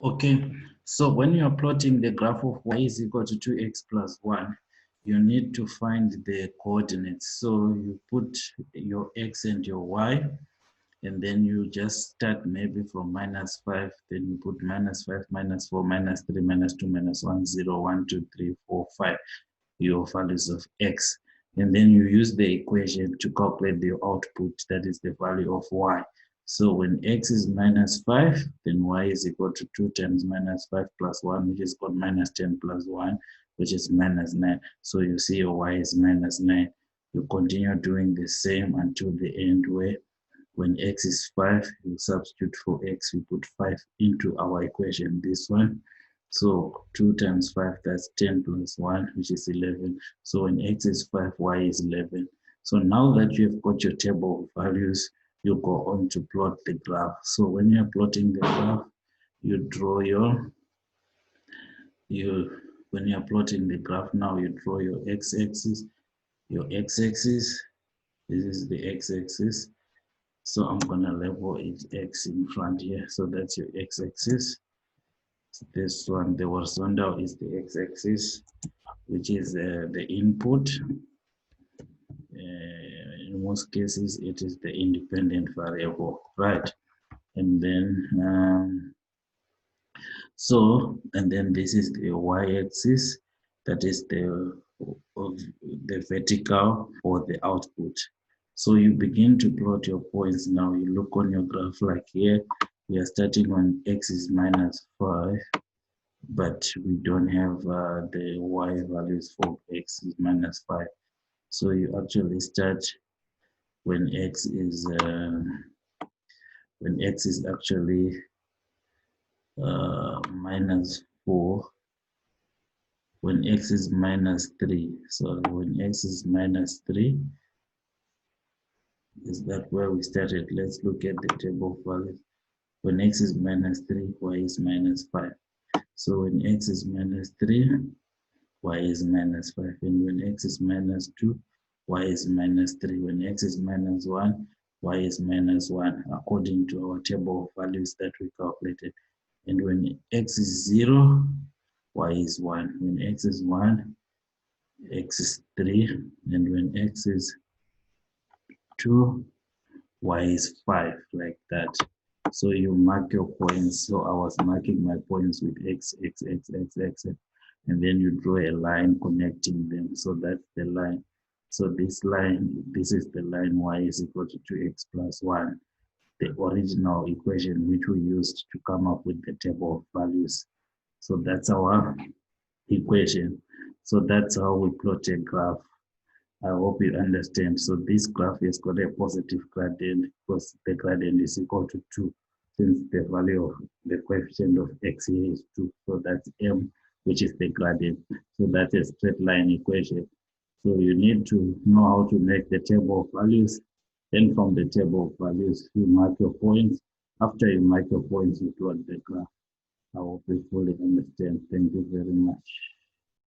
Okay, so when you are plotting the graph of y is equal to 2x plus 1, you need to find the coordinates. So you put your x and your y, and then you just start maybe from -5, then you put -5, -4, -3, -2, -1, 0, 1, 2, 3, 4, 5, your values of x. And then you use the equation to calculate the output, that is the value of y. So when x is -5, then y is equal to 2 times -5 plus 1, which is called -10 plus 1, which is -9. So you see your y is -9. You continue doing the same until the end, where when x is 5, you substitute for x, we put 5 into our equation, this one. So 2 times 5, that's 10 plus 1, which is 11. So when x is 5, y is 11. So now that you've got your table of values, you go on to plot the graph. So when you're plotting the graph, you draw when you're plotting the graph now, you draw your x-axis. Your x-axis, this is the x-axis. So I'm gonna label it x in front here. So that's your x-axis. This one, the horizontal is the x-axis, which is the input. In most cases, it is the independent variable, right? And then, and then this is the y-axis, that is the vertical or the output. So you begin to plot your points now. You look on your graph like here, we are starting on x is -5, but we don't have the y values for x is -5. So you actually start when x is actually -4, when x is -3. So when x is -3, is that where we started? Let's look at the table of values. When x is -3, y is -5. So when x is -3, y is -5. And when x is -2, y is -3. When x is -1, y is -1, according to our table of values that we calculated. And when x is 0, y is 1. When x is 1, x is 3. And when x is 2, y is 5, like that. So you mark your points. So I was marking my points with x, x, x, x, x, and then you draw a line connecting them. So that's the line. So this line, this is the line y is equal to 2x plus 1, the original equation which we used to come up with the table of values. So that's our equation. So that's how we plot a graph. I hope you understand. So this graph has got a positive gradient because the gradient is equal to 2, since the value of the coefficient of x here is 2. So that's m, which is the gradient. So that's a straight line equation. So you need to know how to make the table of values. Then from the table of values, you mark your points. After you mark your points, you plot the graph. I hope you fully understand. Thank you very much.